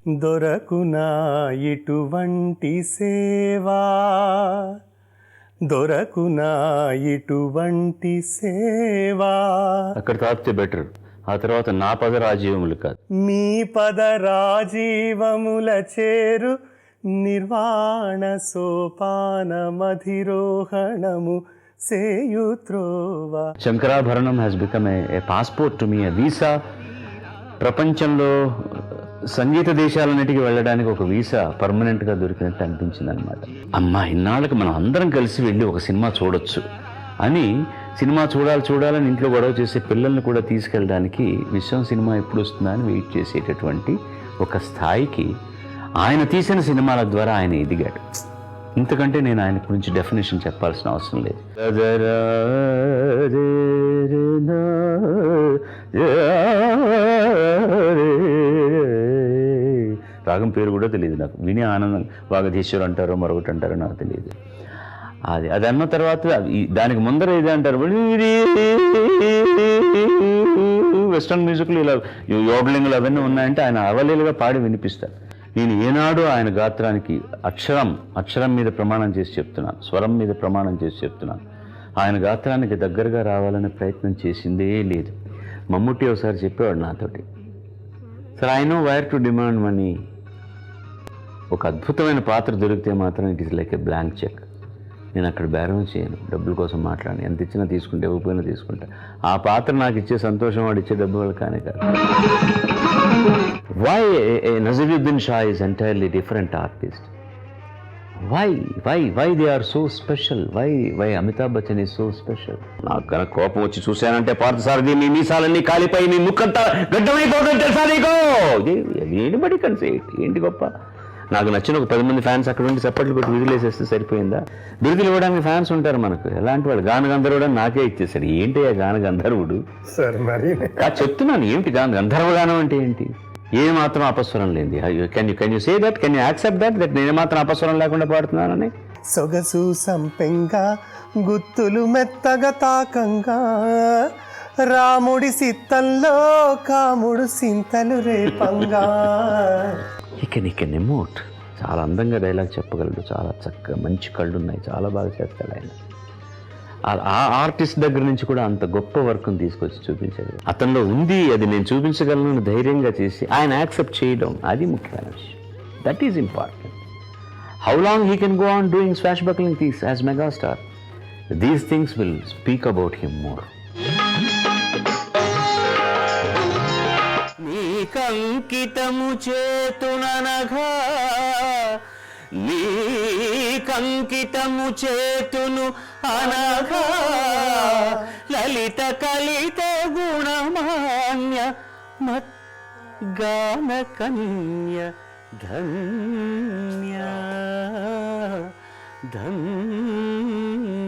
దొరకునా ఇటువంటి సేవా, దొరకునా ఇటువంటి సేవా. అక్కడ తాపితే బెటర్, ఆ తర్వాత నా పద రాజీవములు కాదు. మీ పద రాజీవముల చేరు నిర్వాణ సోపాన మధిరోహణము సేయుత్రోవా. Sankarabharanam has become a passport to me, a visa. ప్రపంచంలో సంగీత దేశాలన్నిటికీ వెళ్ళడానికి ఒక వీసా పర్మనెంట్గా దొరికినట్టు అనిపించింది అనమాట. అమ్మా, ఇన్నాళ్ళకి మనం అందరం కలిసి వెళ్ళి ఒక సినిమా చూడొచ్చు అని, సినిమా చూడాలని ఇంట్లో గొడవ చేసే పిల్లల్ని కూడా తీసుకెళ్ళడానికి విశ్వం సినిమా ఎప్పుడు వస్తుందా అని వెయిట్ చేసేటటువంటి ఒక స్థాయికి ఆయన తీసిన సినిమాల ద్వారా ఆయన ఎదిగాడు. ఇంతకంటే నేను ఆయన గురించి డెఫినేషన్ చెప్పాల్సిన అవసరం లేదు. రాగం పేరు కూడా తెలియదు నాకు, విని ఆనందం. వాగధీశ్వరు అంటారో మరొకటి అంటారో నాకు తెలియదు. అది అన్న తర్వాత దానికి ముందర ఇది అంటారు, వెస్ట్రన్ మ్యూజిక్లు ఇలా యోడ్లింగ్లు అవన్నీ ఉన్నాయంటే ఆయన అవలీలుగా పాడి వినిపిస్తారు. నేను ఏనాడు ఆయన గాత్రానికి అక్షరం మీద ప్రమాణం చేసి చెప్తున్నాను, స్వరం మీద ప్రమాణం చేసి చెప్తున్నాను, ఆయన గాత్రానికి దగ్గరగా రావాలనే ప్రయత్నం చేసిందే లేదు. మమ్ముట్టి ఒకసారి చెప్పేవాడు నాతోటి, sir I know wire to demand money. ఒక అద్భుతమైన పాత్ర దొరికితే మాత్రం it is like A blank cheque. నేను అక్కడ బేరం చేయను, డబ్బుల కోసం మాట్లాడను. ఎంత ఇచ్చినా తీసుకుంటే, ఇవ్వకపోయినా తీసుకుంటా. ఆ పాత్ర నాకు ఇచ్చే సంతోషం వాడు ఇచ్చే డబ్బు వాళ్ళు కానే కాదు. Why Naseeruddin Shah is entirely different artist. Why they are so special? Why Amitabh Bachchan is so special? నాకు కనుక కోపం వచ్చి చూశానంటే, పార్థసారథి మీ మీసాలన్నీ కాలిపోయి మీ ముక్కంతా గడ్డమైపోతుంది తెలుసా నీకు? Anybody can say it. ఏంటి గొప్ప? నాకు నచ్చిన ఒక 10 మంది ఫ్యాన్స్ అక్కడ ఉండి చప్పట్లు కొట్టి విధులేసేస్తే సరిపోయిందా? బిరుదులు ఇవ్వడానికి ఫ్యాన్స్ ఉంటారు మనకు. ఎలాంటి వాళ్ళు? గాన గంధర్వుడు అని నాకే ఇచ్చేసాడు. ఏంటి ఆ గాన గంధర్వుడు? చెప్తున్నాను, ఏమిటి గంధర్వగానం అంటే ఏంటి? ఏ మాత్రం అపస్వరం లేనిది. Can you say that? Can you accept that నేను మాత్రం అపస్వరం లేకుండా పాడుతున్నానని? సొగసు సంపెంగా గుత్తులు మెత్తగా తాకంగా, రాముడి సిత్తంలో కాముడు సింతలు రేపంగా. ఇక ఎమోట్. చాలా అందంగా డైలాగ్ చెప్పగలడు, చాలా చక్కగా మంచి కళ్ళు ఉన్నాయి, చాలా బాగా చేస్తాడు ఆయన. ఆ ఆర్టిస్ట్ దగ్గర నుంచి కూడా అంత గొప్ప వర్క్ని తీసుకొచ్చి చూపించాడు. అతనిలో ఉంది, అది నేను చూపించగలను ధైర్యంగా చేసి ఆయన యాక్సెప్ట్ చేయడం, అది ముఖ్యమైన విషయం. That is important. How long he can go on doing swashbuckling things as megastar, these things will speak about him more. కంకితము చేతుననగా, నీ కంకితము చేతును అనగా, లలిత కలిత గుణమాన్య మద్గాన కన్య ధన్య ధన్య.